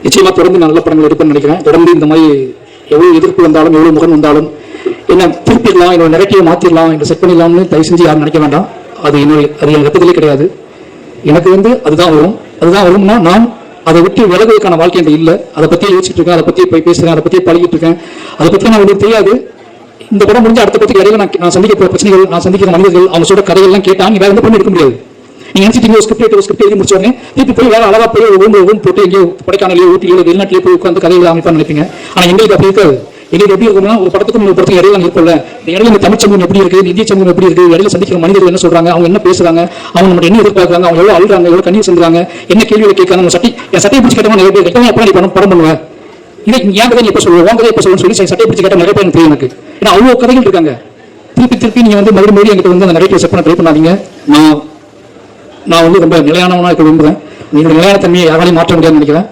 நிச்சயமாக தொடர்ந்து நல்ல படங்கள் எடுப்பேன்னு நினைக்கிறேன். தொடர்ந்து இந்த மாதிரி எவ்வளோ எதிர்ப்பு வந்தாலும் எவ்வளோ முகம் வந்தாலும் என்ன திருப்பிடலாம், என்னோட நெரட்டிவை மாற்றிடலாம், என்னை செட் பண்ணிடலாம்னு தயவு செஞ்சு யாரும் நினைக்க வேண்டாம். அது என் ரத்தத்திலே கிடையாது. எனக்கு அதுதான் வரும்னா நான் அதை விட்டு விலகுவதற்கான வாழ்க்கை என்கிட்ட இல்லை. அதை பற்றியே யோசிச்சுட்டு இருக்கேன், அதை பற்றி போய் பேசுகிறேன், அதை பற்றியே பழகிட்டு இருக்கேன். அதை பற்றி நான் உங்களுக்கு தெரியாது. இந்த படம் முடிஞ்ச அடுத்த பற்றி இடையில நான் சந்திக்கிற பிரச்சனைகள், நான் சந்திக்கிற மனிதர்கள், அவங்க சொல்ற கதைகள்லாம் கேட்டால் நீ வேற எந்த பண்ணி எடுக்க முடியாது. நீங்க நினைச்சிட்டீங்க ஸ்கிரிப்ட் எழுதி முடிச்ச உடனே திருப்பி போய் வேற அழகா போய் ரூம் போட்டு எங்கேயோ கொடைக்கானலையோ ஊட்டியோ வெளிநாட்டிலேயே போய் உட்காந்து கதைகள் அமைப்பான்னு நினைப்பீங்க. ஆனால் எங்களுக்கு அப்படி இருக்காது. எங்களுக்கு எப்படி இருக்கும்னா ஒரு படத்துக்கும் ஒரு படத்துக்கு இடையில இருக்கும்ல, இந்த இடையில இந்த தமிழ் சமூகம் எப்படி இருக்கு, இந்திய சமூகம் எப்படி இருக்கு, இடையில சந்திக்கிற மனிதர்கள் என்ன சொல்றாங்க, அவங்க என்ன பேசுறாங்க, அவங்க நம்ம என்ன எதிர்பார்க்குறாங்க, அவங்க எவ்வளவு அழுறாங்க, எவ்வளவு கண்ணீர் செஞ்சுறாங்க, என்ன கேள்விகளை கேட்கறாங்க. என் சட்டையை பிடிச்சி கேட்டவங்க நிறைய பேர் கேட்டவங்க எப்போ நீ படம் பண்ணுவேன், இதை என் கதை எப்போ சொல்லுவேன், உன் கதை எப்போ சொல்லுன்னு சொல்லி சட்டையை பிடிச்சி கேட்ட நிறைய பேர் தெரியும் எனக்கு. ஏன்னா அவ்வளோ கதைகள் இருக்காங்க. திருப்பி நீங்க மறுபடியும் எங்கிட்ட அந்த நெரேட்டிவ் செட் பண்ண ட்ரை பண்ணாதீங்க. நான் ரொம்ப நிலையானவனா இருக்க விரும்புகிறேன். நீங்க நிலையான தன்மையை யாராலையும் மாற்ற முடியாதுன்னு நினைக்கிறேன்.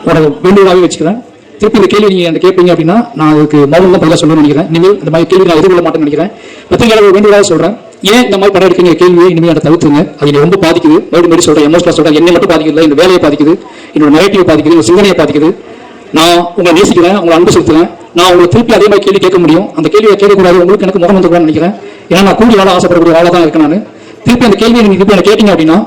உனக்கு வேண்டுகோளாகவே வச்சுக்கிறேன். திருப்பி இந்த கேள்வி நீங்க கேட்பீங்க அப்படின்னா நான் அதுக்கு மௌனம் தான் பதிலாக சொல்லணும்னு நினைக்கிறேன். இனிமேல் இந்த மாதிரி கேள்வி நான் எதிர்கொள்ள மாட்டேன்னு நினைக்கிறேன். பத்திரிகையாளர் வேண்டுகோளாக சொல்றேன், ஏன் இந்த மாதிரி படம் எடுக்கீங்க கேள்வியை இனிமேல் அதை தவிர்த்துங்க. அது ரொம்ப பாதிக்குது. மறுபடியும் சொல்றேன், எமோஷனலாக சொல்றேன். என்னை மட்டும் பாதிக்குது, இந்த வேலையை பாதிக்குது, என்னோட நெரேட்டிவ் பாதிக்குது, இந்த சிந்தனையை பாதிக்குது. நான் உங்களை நேசிக்கிறேன், உங்களை அன்பு செலுத்துறேன். நான் உங்களை திருப்பி அதே மாதிரி கேள்வி கேட்க முடியும். அந்த கேள்வியை கேட்கக்கூடாது, உங்களுக்கு எனக்கு முகம் வந்துக்கூடாதுன்னு நினைக்கிறேன். ஏன்னா நான் கூடி வாழ ஆசைப்படக்கூடிய வாழ தான் இருக்கேன். நான் திருப்பி அந்த கேள்வியை நீங்க திருப்பி எனக்கு கேட்டீங்க அப்படின்னா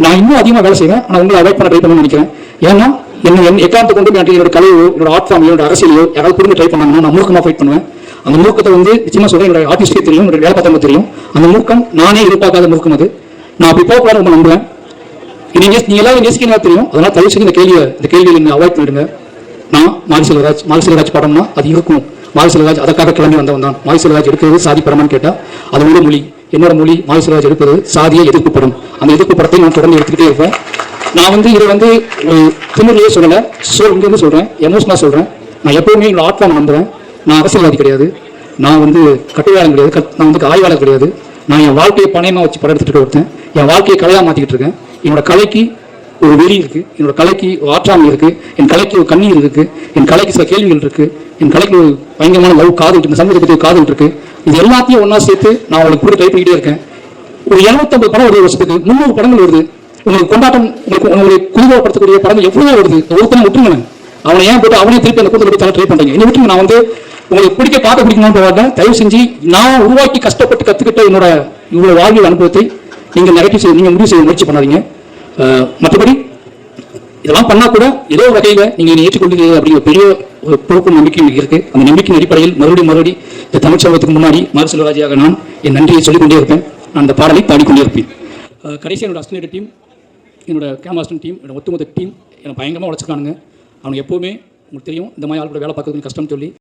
நான் இன்னும் அதிகமாக வேலை செய்வேன். ஆனால் உங்களை அவாய்ட் பண்ண ட்ரை பண்ணணும்னு நினைக்கிறேன். ஏன்னா என்ன எக்காரணத்தை கொண்டு என்னோட கலையோ, என்னோட ஆர்ட் ஃபார்மையோ, என்னோட அரசியலையோ யாராவது புரிந்து ட்ரை பண்ணாங்கன்னா நான் மூர்க்கமாக ஃபைட் பண்ணுவேன். அந்த மூர்க்கத்தை நிச்சயமா சொல்றேன், என்னோட ஆர்டிஸ்டே தெரியும், என்னோட வேலை பார்த்தவங்க தெரியும். அந்த மூர்க்கம் நானே எதிர்பார்க்காத மூர்க்கம். அது நான் அப்படி போகக்கூடாது ரொம்ப நம்புவேன். நீங்க எல்லாரும் நேசிக்கிறதா தெரியும். அதனால தயவு செஞ்சு இந்த கேள்வியை நீங்க அவாய்ட் பண்ணிடுங்க. நான் மாரிசெல்வராஜ் படம்னா அது இருக்கும். மாரிசெல்வராஜ் அதற்காக கிளம்பி வந்தவன் தான். மாரிசெல்வராஜ் எடுக்கிறது சாதி படமான்னு கேட்டா அது ஒரு மொழி. என்னோட மொழி மாரிசெல்வராஜ் எடுப்பது சாதியை எதிர்ப்பு படம். அந்த எதிர்ப்பு படத்தை நான் தொடர்ந்து எடுத்துக்கிட்டே இருப்பேன். நான் இதை திமிரிலேயே சொல்லலை, இங்கிருந்து சொல்றேன், எமோஷனலா சொல்றேன். நான் எப்பவுமே என்னோட ஆர்ட் ஃபார்ம் நம்புறேன். நான் அரசியல்வாதி கிடையாது, நான் கட்டுரையாளர் கிடையாது, நான் ஆய்வாளர் கிடையாது. நான் என் வாழ்க்கையை பணையமா வச்சு படம் எடுத்துட்டு ஒருத்தன். என் வாழ்க்கையை கலையா மாத்திக்கிட்டு இருக்கேன். என்னோட கலைக்கு ஒரு வெறி இருக்கு, என்னோட கலைக்கு ஆற்றாமை இருக்கு, என் கலைக்கு ஒரு கண்ணீர் இருக்கு, என் கலைக்கு சில கேள்விகள் இருக்கு, என் கலைக்கு ஒரு பயங்கரமான லவ் காதல் இருக்கு, இந்த சமூகத்தை பற்றி காதல் இருக்கு. இது எல்லாத்தையும் ஒன்னா சேர்த்து நான் உங்களுக்கு கூட ட்ரை பண்ணிக்கிட்டே இருக்கேன். ஒரு 250 படம் வருது வருஷத்துக்கு, 300 படங்கள் வருது. உங்களுக்கு கொண்டாட்டம், உங்களுக்கு குழுவப்படுத்தக்கூடிய படங்கள் எவ்வளவு வருது. ஒருத்தனை விட்டுருங்க, அவனை ஏன் போட்டு அவனே திருப்பி அந்த கூட்டத்தை ட்ரை பண்றீங்க. என்ன விட்டு நான் உங்களுக்கு பார்க்க பிடிக்கணும்னு தயவு செஞ்சு நான் உருவாக்கி கஷ்டப்பட்டு கத்துக்கிட்ட என்னோட இவ்வளவு வாழ்வியல் அனுபவத்தை நீங்க நீங்க முடிவு செய்ய முயற்சி பண்ணாதீங்க. மற்றபடி இதெல்லாம் பண்ணா கூட ஏதோ வகையில நீங்க ஏற்றுக்கொள்ளுங்க அப்படிங்கிற பெரிய ஒரு பொறுப்பு நம்பிக்கை இருக்கு. அந்த நம்பிக்கையின் அடிப்படையில் மறுபடியும் இந்த தமிழ் சமூகத்துக்கு முன்னாடி மாரிசெல்வராஜாக நான் என் நன்றியை சொல்லிக்கொண்டே இருப்பேன். நான் அந்த பாடலை பாடிக்கொண்டே இருப்பேன். கடைசி என்னோட அஸ்டன்ட் டீம், என்னோட கேமராஸ்டன் டீம், என்னோட ஒட்டுமொத்த டீம் என்னை பயங்கரமாக உழைச்சிருக்கானுங்க. அவங்க எப்போவுமே உங்களுக்கு தெரியும், இந்த மாதிரி ஆள் கூட வேலை பார்க்கறதுக்கு கஷ்டம்னு சொல்லி